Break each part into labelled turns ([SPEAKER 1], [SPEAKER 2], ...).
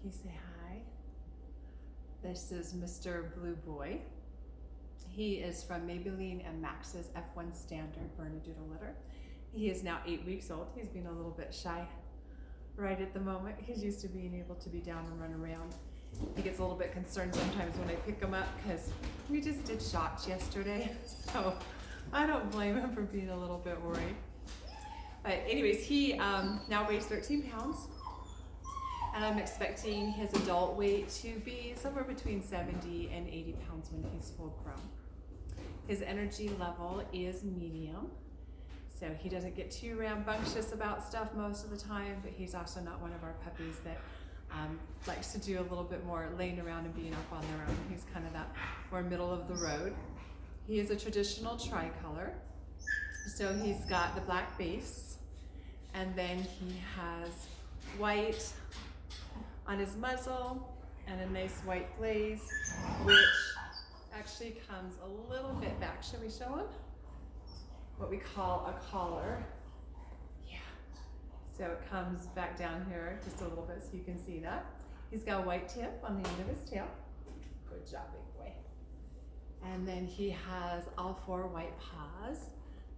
[SPEAKER 1] you say hi? This is Mr. Blue Boy. He is from Maybelline and Max's F1 Standard Bernedoodle litter. He is now 8 weeks old. He's being a little bit shy right at the moment. He's used to being able to be down and run around. He gets a little bit concerned sometimes when I pick him up because we just did shots yesterday. So I don't blame him for being a little bit worried. But anyways, he now weighs 13 pounds. And I'm expecting his adult weight to be somewhere between 70 and 80 pounds when he's full grown. His energy level is medium. So he doesn't get too rambunctious about stuff most of the time, but he's also not one of our puppies that likes to do a little bit more laying around and being up on their own. He's kind of that more middle of the road. He is a traditional tricolor. So he's got the black base, and then he has white on his muzzle and a nice white glaze, which actually comes a little bit back. Should we show him? What we call a collar. Yeah. So it comes back down here just a little bit so you can see that. He's got a white tip on the end of his tail. Good job, big boy. And then he has all 4 white paws.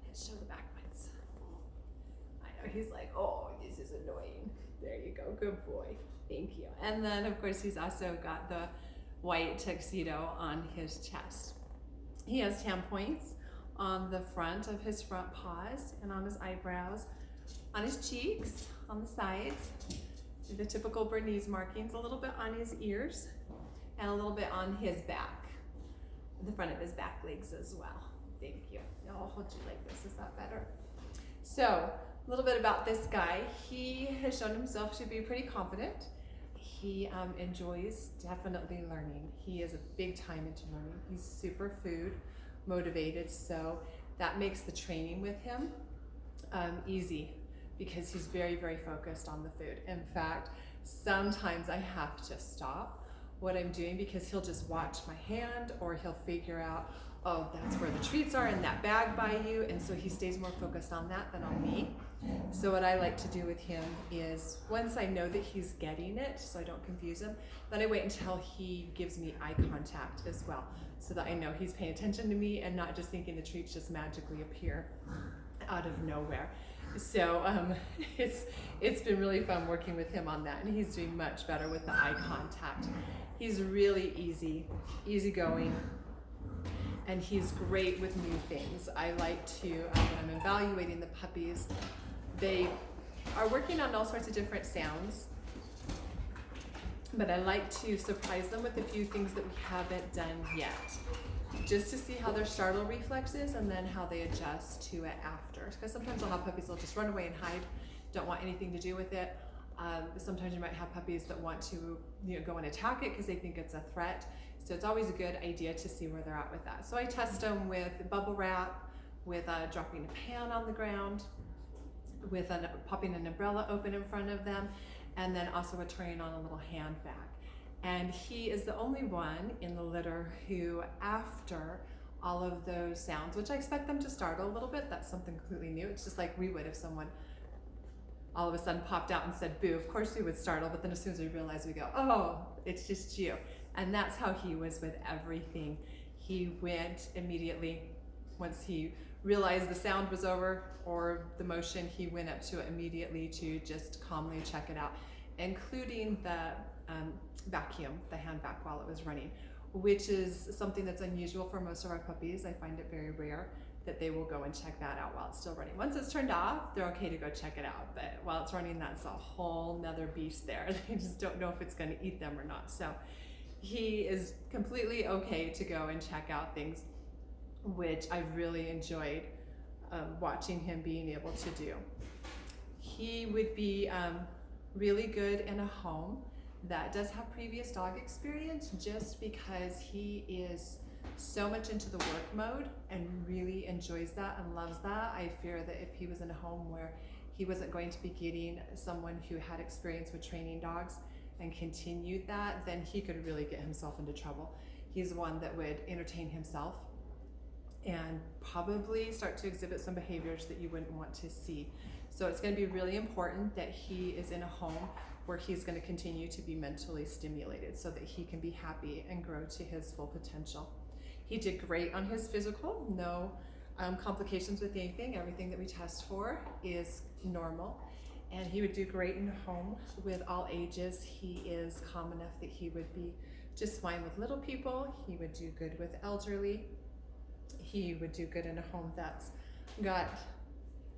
[SPEAKER 1] Let's show the back ones. I know, he's like, oh, this is annoying. There you go, good boy. Thank you. And then of course he's also got the white tuxedo on his chest. He has tan points on the front of his front paws and on his eyebrows, on his cheeks, on the sides, the typical Bernese markings, a little bit on his ears, and a little bit on his back, the front of his back legs as well. Thank you. I'll hold you like this. Is that better? So a little bit about this guy. He has shown himself to be pretty confident. He enjoys definitely learning. He is a big time into learning. He's super food motivated, so that makes the training with him easy because he's very, very focused on the food. In fact, sometimes I have to stop what I'm doing because he'll just watch my hand, or he'll figure out, oh, that's where the treats are in that bag by you, and so he stays more focused on that than on me. So what I like to do with him is, once I know that he's getting it, so I don't confuse him, then I wait until he gives me eye contact as well, so that I know he's paying attention to me and not just thinking the treats just magically appear out of nowhere. So it's been really fun working with him on that, and he's doing much better with the eye contact. He's really easygoing, and he's great with new things. I like to, when I'm evaluating the puppies, they are working on all sorts of different sounds, but I like to surprise them with a few things that we haven't done yet, just to see how their startle reflex is and then how they adjust to it after. Because sometimes I'll have puppies that'll just run away and hide, don't want anything to do with it. Sometimes you might have puppies that want to go and attack it because they think it's a threat. So it's always a good idea to see where they're at with that. So I test them with bubble wrap, with dropping a pan on the ground, with popping an umbrella open in front of them, and then also with turning on a little hand bag. And he is the only one in the litter who, after all of those sounds, which I expect them to startle a little bit, that's something completely new. It's just like we would if someone all of a sudden popped out and said boo. Of course we would startle, but then as soon as we realize, we go, oh, it's just you. And that's how he was with everything. He went immediately, once he realized the sound was over or the motion, he went up to it immediately to just calmly check it out, including the vacuum, the hand vac while it was running, which is something that's unusual for most of our puppies. I find it very rare that they will go and check that out while it's still running. Once it's turned off, they're okay to go check it out, but while it's running, that's a whole nother beast there. They just don't know if it's going to eat them or not. So he is completely okay to go and check out things, which I really enjoyed watching him being able to do. He would be really good in a home that does have previous dog experience, just because he is so much into the work mode and really enjoys that and loves that. I fear that if he was in a home where he wasn't going to be getting someone who had experience with training dogs and continued that, then he could really get himself into trouble. He's one that would entertain himself and probably start to exhibit some behaviors that you wouldn't want to see. So it's going to be really important that he is in a home where he's going to continue to be mentally stimulated so that he can be happy and grow to his full potential. He did great on his physical, no complications with anything. Everything that we test for is normal. And he would do great in a home with all ages. He is calm enough that he would be just fine with little people. He would do good with elderly. He would do good in a home that's got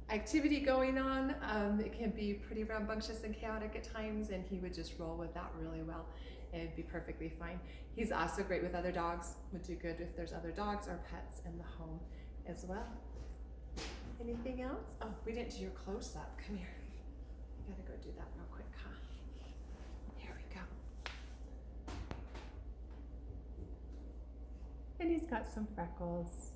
[SPEAKER 1] activity going on. It can be pretty rambunctious and chaotic at times, and he would just roll with that really well and it'd be perfectly fine. He's also great with other dogs, would do good if there's other dogs or pets in the home as well. Anything else? Oh, we didn't do your close-up. Come here. I gotta go do that real quick, huh? Here we go. And he's got some freckles.